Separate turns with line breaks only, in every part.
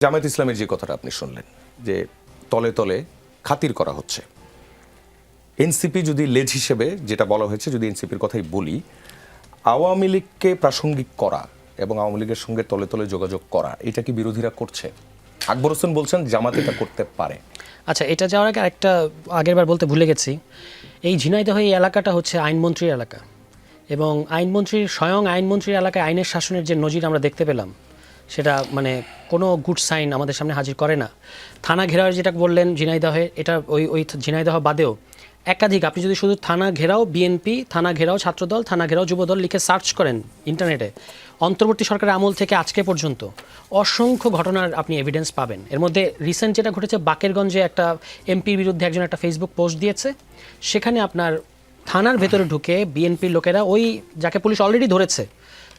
জামায়াত ইসলামের যে কথাটা আপনি শুনলেন যে তলে তলে খাতির করা হচ্ছে, এনসিপি যদি লেজ হিসেবে যেটা বলা হয়েছে, যদি এনসিপির কথাই বলি, আওয়ামী লীগকে প্রাসঙ্গিক করা এবং আওয়ামী লীগের সঙ্গে তলে তলে যোগাযোগ করা, এটা কি বিরোধীরা করছে? আকবর হোসেন বলছেন জামাত এটা করতে পারে।
আচ্ছা, এটা যাওয়ার আগে আরেকটা আগেরবার বলতে ভুলে গেছি। এই ঝিনাইদহ এই এলাকাটা হচ্ছে আইনমন্ত্রীর এলাকা, এবং স্বয়ং আইনমন্ত্রীর এলাকায় আইনের শাসনের যে নজির আমরা দেখতে পেলাম, সেটা মানে কোনো গুড সাইন আমাদের সামনে হাজির করে না। থানা ঘেরাও যেটা বললেন ঝিনাইদহে, এটা ওই ঝিনাইদহ বাদেও একাধিক, আপনি যদি শুধু থানা ঘেরাও বিএনপি, থানা ঘেরাও ছাত্রদল, থানা ঘেরাও যুবদল লিখে সার্চ করেন ইন্টারনেটে, অন্তর্বর্তী সরকারের আমল থেকে আজকে পর্যন্ত অসংখ্য ঘটনার আপনি এভিডেন্স পাবেন। এর মধ্যে রিসেন্ট যেটা ঘটেছে, বাকেরগঞ্জে একটা এমপির বিরুদ্ধে একজন একটা ফেসবুক পোস্ট দিয়েছে, সেখানে আপনার থানার ভেতরে ঢুকে বিএনপির লোকেরা ওই যাকে পুলিশ অলরেডি ধরেছে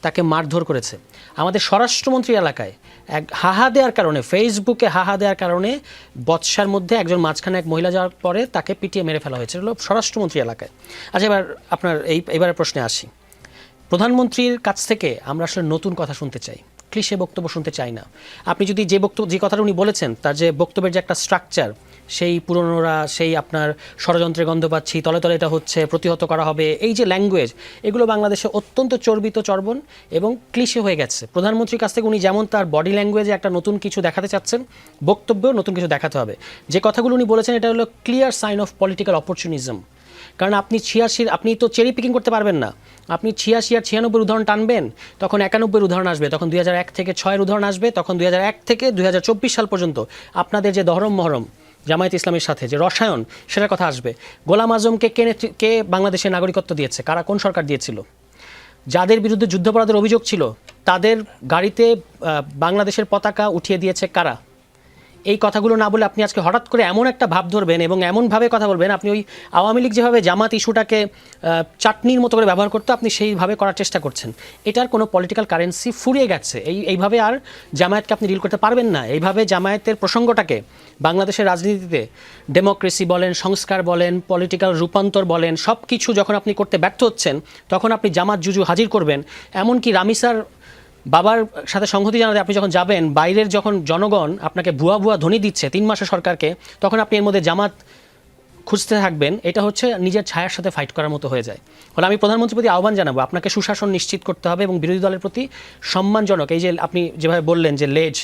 তাকে মারধর করেছে। আমাদের স্বরাষ্ট্রমন্ত্রী এলাকায় এক হাহা দেওয়ার কারণে, ফেসবুকে হাহা দেওয়ার কারণে বৎসার মধ্যে একজন মাঝখানে এক মহিলা যাওয়ার পরে তাকে পিটিয়ে মেরে ফেলা হয়েছিল স্বরাষ্ট্রমন্ত্রী এলাকায়। আচ্ছা, এবার আপনার এইবারের প্রশ্নে আসি। প্রধানমন্ত্রীর কাছ থেকে আমরা আসলে নতুন কথা শুনতে চাই, ক্লিশে বক্তব্য শুনতে চাই না। আপনি যদি যে কথাটা উনি বলেছেন, তার যে বক্তব্যের যে একটা স্ট্রাকচার, সেই পুরনোরা, সেই আপনার ষড়যন্ত্রের গন্ধ পাচ্ছি, তলে তলে এটা হচ্ছে, প্রতিহত করা হবে, এই যে ল্যাঙ্গুয়েজ, এগুলো বাংলাদেশে অত্যন্ত চর্বিত, চর্বণ এবং ক্লিশে হয়ে গেছে। প্রধানমন্ত্রীর কাছ থেকে উনি যেমন তার বডি ল্যাঙ্গুয়েজে একটা নতুন কিছু দেখাতে চাচ্ছেন, বক্তব্যেও নতুন কিছু দেখাতে হবে। যে কথাগুলো উনি বলেছেন, এটা হলো clear sign of political opportunism. কারণ আপনি তো চেরি পিকিং করতে পারবেন না। আপনি 86 আর 96 উদাহরণ টানবেন, তখন 91 উদাহরণ আসবে, তখন 2001 থেকে 6 উদাহরণ আসবে, তখন 2001 থেকে 2024 সাল পর্যন্ত আপনাদের যে দহরম মহরম জামায়াত ইসলামের সাথে যে রসায়ন, সেটার কথা আসবে। গোলাম আজমকে কে বাংলাদেশের নাগরিকত্ব দিয়েছে? কারা, কোন সরকার দিয়েছিল? যাদের বিরুদ্ধে যুদ্ধাপরাধের অভিযোগ ছিল, তাদের গাড়িতে বাংলাদেশের পতাকা উঠিয়ে দিয়েছে কারা? এই কথাগুলো না বলে আপনি আজকে হঠাৎ করে এমন একটা ভাব ধরবেন এবং এমনভাবে কথা বলবেন, আপনি ওই আওয়ামী লীগ যেভাবে জামাত ইস্যুটাকে চাটনির মতো করে ব্যবহার করতো, আপনি সেইভাবে করার চেষ্টা করছেন। এটার কোনো পলিটিক্যাল কারেন্সি ফুরিয়ে গেছে। এইভাবে আর জামায়াতকে আপনি ডিল করতে পারবেন না। এইভাবে জামায়াতের প্রসঙ্গটাকে বাংলাদেশের রাজনীতিতে ডেমোক্রেসি বলেন, সংস্কার বলেন, পলিটিক্যাল রূপান্তর বলেন, সব কিছু যখন আপনি করতে ব্যর্থ হচ্ছেন, তখন আপনি জামাত জুজু হাজির করবেন। এমনকি রামিসার বাবার সাথে সংহতি জানাতে আপনি যখন যাবেন, বাইরের যখন জনগণ আপনাকে ভুয়া ধ্বনি দিচ্ছে 3 মাসের সরকারকে, তখন আপনি এর মধ্যে জামাত খুঁজতে থাকবেন। এটা হচ্ছে নিজের ছায়ার সাথে ফাইট করার মতো হয়ে যায়। ফলে আমি প্রধানমন্ত্রীর প্রতি আহ্বান জানাবো, আপনাকে সুশাসন নিশ্চিত করতে হবে এবং বিরোধী দলের প্রতি সম্মানজনক, এই যে আপনি যেভাবে বললেন যে লেজ,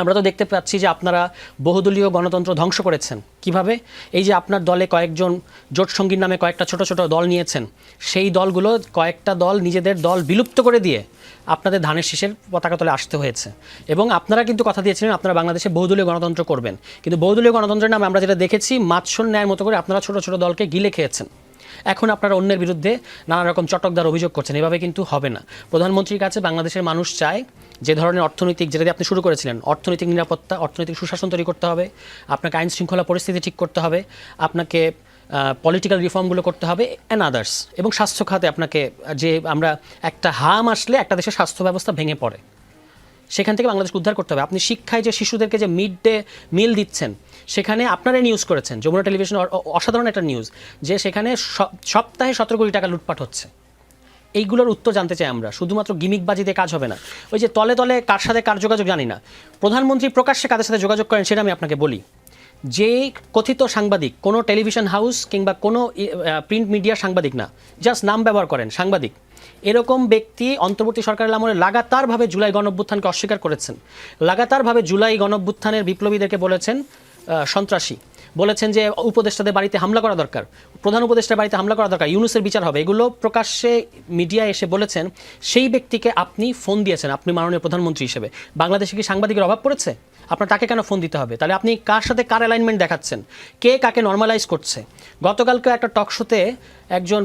আমরা তো দেখতে পাচ্ছি যে আপনারা বহুদলীয় গণতন্ত্র ধ্বংস করেছেন। কিভাবে? এই যে আপনার দলে কয়েকজন জোট সঙ্গীর নামে কয়েকটা ছোট ছোট দল নিয়েছেন, সেই দলগুলো কয়েকটা দল নিজেদের দল বিলুপ্ত করে দিয়ে আপনাদের ধানের শীষের পতাকা তলে আসতে হয়েছে। এবং আপনারা কিন্তু কথা দিয়েছিলেন আপনারা বাংলাদেশে বহুদলীয় গণতন্ত্র করবেন, কিন্তু বহুদলীয় গণতন্ত্রের নামে আমরা যেটা দেখেছি, মাৎসর ন্যায়ের মতো করে আপনারা ছোট ছোট দলকে গিলে খেয়েছেন। এখন আপনারা অন্যের বিরুদ্ধে নানা রকম চটকদার অভিযোগ করছেন। এভাবে কিন্তু হবে না। প্রধানমন্ত্রীর কাছে বাংলাদেশের মানুষ চায় যে ধরনের অর্থনৈতিক, যেটা দিয়ে আপনি শুরু করেছিলেন, অর্থনৈতিক নিরাপত্তা, অর্থনৈতিক সুশাসন তৈরি করতে হবে, আপনাকে আইন শৃঙ্খলা পরিস্থিতি ঠিক করতে হবে, আপনাকে পলিটিক্যাল রিফর্মগুলো করতে হবে অ্যান্ড আদার্স, এবং স্বাস্থ্য খাতে আপনাকে, যে আমরা একটা হাম আসলে একটা দেশের স্বাস্থ্য ব্যবস্থা ভেঙে পড়ে, সেখান থেকে বাংলাদেশকে উদ্ধার করতে হবে। আপনি শিক্ষায় যে শিশুদেরকে যে মিড ডে মিল দিচ্ছেন, সেখানে আপনারাই নিউজ করেছেন, যমুনা টেলিভিশন অসাধারণ একটা নিউজ, যে সেখানে সপ্তাহে 17 কোটি টাকা লুটপাট হচ্ছে। এইগুলোর উত্তর জানতে চাই আমরা। শুধুমাত্র গিমিকবাজি দিয়ে কাজ হবে না। ওই যে তলে তলে কার সাথে কার যোগাযোগ জানি না, প্রধানমন্ত্রী প্রকাশ্যে কাদের সাথে যোগাযোগ করেন সেটা আমি আপনাকে বলি। যে কথিত সাংবাদিক, কোনো টেলিভিশন হাউস কিংবা কোনো প্রিন্ট মিডিয়ার সাংবাদিক না, জাস্ট নাম ব্যবহার করেন সাংবাদিক, এরকম ব্যক্তি অন্তর্বর্তী সরকারের আমলে লাগাতারভাবে জুলাই গণঅভ্যুত্থানকে অস্বীকার করেছেন, লাগাতারভাবে জুলাই গণঅভ্যুত্থানের বিপ্লবীদেরকে বলেছেন সন্ত্রাসী, বলেছেন যে উপদেষ্টাদের বাড়িতে হামলা করা দরকার, প্রধান উপদেষ্টার বাড়িতে হামলা করা দরকার, ইউনূসের বিচার হবে, এগুলো প্রকাশ্যে মিডিয়ায় এসে বলেছেন। সেই ব্যক্তিকে আপনি ফোন দিয়েছেন, আপনি মাননীয় প্রধানমন্ত্রী হিসেবে। বাংলাদেশে কি সাংবাদিকের অভাব পড়েছে? আপনার তাকে কেন ফোন দিতে হবে? তাহলে আপনি কার সাথে কার অ্যালাইনমেন্ট দেখাচ্ছেন, কে কাকে নর্মালাইজ করছে? গতকালকে একটা টক শোতে একজন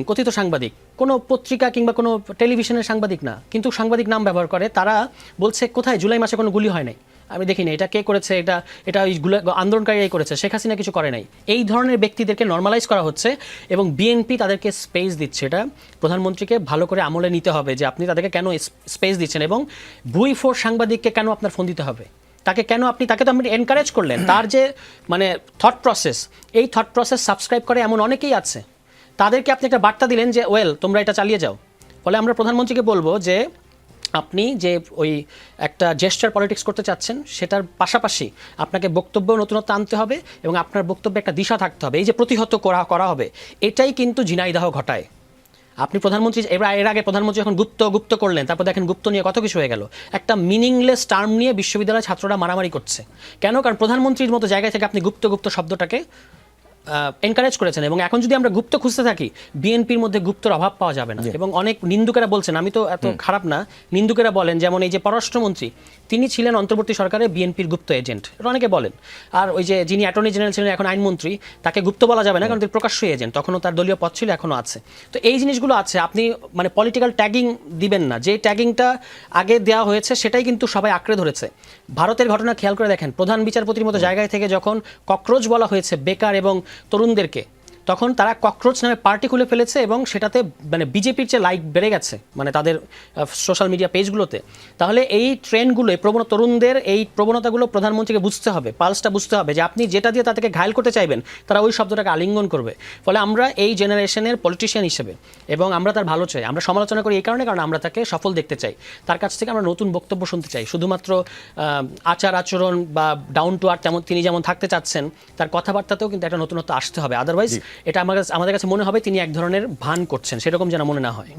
কথিত সাংবাদিক, কোনো পত্রিকা কিংবা কোনো টেলিভিশনের সাংবাদিক না, কিন্তু সাংবাদিক নাম ব্যবহার করে, তারা বলছে কোথায় জুলাই মাসে কোনো গুলি হয় নাই, আমি দেখিনি, এটা কে করেছে, এটা আন্দোলনকারীরাই করেছে, শেখ হাসিনা কিছু করে নাই। এই ধরনের ব্যক্তিদেরকে নর্মালাইজ করা হচ্ছে এবং বিএনপি তাদেরকে স্পেস দিচ্ছে। এটা প্রধানমন্ত্রীকে ভালো করে আমলে নিতে হবে যে আপনি তাদেরকে কেন স্পেস দিচ্ছেন, এবং ভুইফোর সাংবাদিককে কেন আপনার ফোন দিতে হবে, তাকে তো আপনি এনকারেজ করলেন। তার যে মানে থট প্রসেস, এই থট প্রসেস সাবস্ক্রাইব করে এমন অনেকেই আছে, তাদেরকে আপনি একটা বার্তা দিলেন যে ওয়েল তোমরা এটা চালিয়ে যাও। ফলে আমরা প্রধানমন্ত্রীকে বলবো যে আপনি যে ওই একটা জেস্টার পলিটিক্স করতে চাচ্ছেন সেটার পাশাপাশি আপনাকে বক্তব্য নতুনত্ব আনতে হবে এবং আপনার বক্তব্যে একটা দিশা থাকতে হবে। এই যে প্রতিহত করা হবে, এটাই কিন্তু ঝিনাইদহ ঘটায়। আপনি প্রধানমন্ত্রী এর আগে প্রধানমন্ত্রী এখন গুপ্ত করলেন, তারপর দেখেন গুপ্ত নিয়ে কত কিছু হয়ে গেল। একটা মিনিংলেস টার্ম নিয়ে বিশ্ববিদ্যালয়ের ছাত্ররা মারামারি করছে কেন? কারণ প্রধানমন্ত্রীর মতো জায়গায় থেকে আপনি গুপ্ত শব্দটাকে এনকারেজ করেছেন। এবং এখন যদি আমরা গুপ্ত খুঁজতে থাকি, বিএনপির মধ্যে গুপ্তর অভাব পাওয়া যাবে না। এবং অনেক নিন্দুকেরা বলছেন, আমি তো এত খারাপ না, নিন্দুকেরা বলেন যেমন এই যে পররাষ্ট্রমন্ত্রী, তিনি ছিলেন অন্তর্বর্তী সরকারে বিএনপির গুপ্ত এজেন্ট, এটা অনেকে বলেন। আর ওই যে যিনি অ্যাটর্নি জেনারেল ছিলেন এখন আইনমন্ত্রী, তাকে গুপ্ত বলা যাবে না কারণ তিনি প্রকাশ্য এজেন্ট, তখনও তার দলীয় পদ ছিল, এখনও আছে। তো এই জিনিসগুলো আছে, আপনি মানে পলিটিক্যাল ট্যাগিং দিবেন না। যে ট্যাগিংটা আগে দেওয়া হয়েছে সেটাই কিন্তু সবাই আঁকড়ে ধরেছে। ভারতের ঘটনা খেয়াল করে দেখেন, প্রধান বিচারপতির মতো জায়গায় থেকে যখন ককরোচ বলা হয়েছে বেকার এবং তরুণদেরকে, তখন তারা ককরোচ নামে পার্টি খুলে ফেলেছে এবং সেটাতে মানে বিজেপির চেয়ে লাইক বেড়ে গেছে মানে তাদের সোশ্যাল মিডিয়া পেজগুলোতে। তাহলে এই ট্রেন্ডগুলো, এই তরুণদের এই প্রবণতাগুলো প্রধানমন্ত্রীকে বুঝতে হবে, পালসটা বুঝতে হবে যে আপনি যেটা দিয়ে তাদেরকে ঘায়ল করতে চাইবেন তারা ওই শব্দটাকে আলিঙ্গন করবে। ফলে আমরা এই জেনারেশনের পলিটিশিয়ান হিসেবে, এবং আমরা তার ভালো চাই, আমরা সমালোচনা করি এই কারণে কারণ আমরা তাকে সফল দেখতে চাই, তার কাছ থেকে আমরা নতুন বক্তব্য শুনতে চাই। শুধুমাত্র আচার আচরণ বা ডাউন টু আর্থ তেমন তিনি যেমন থাকতে চাচ্ছেন, তার কথাবার্তাতেও কিন্তু একটা নতুনত্ব আসতে হবে। আদারওয়াইজ এটা আমাদের কাছে মনে হবে তিনি এক ধরনের ভান করছেন, সেরকম যেন মনে না হয়।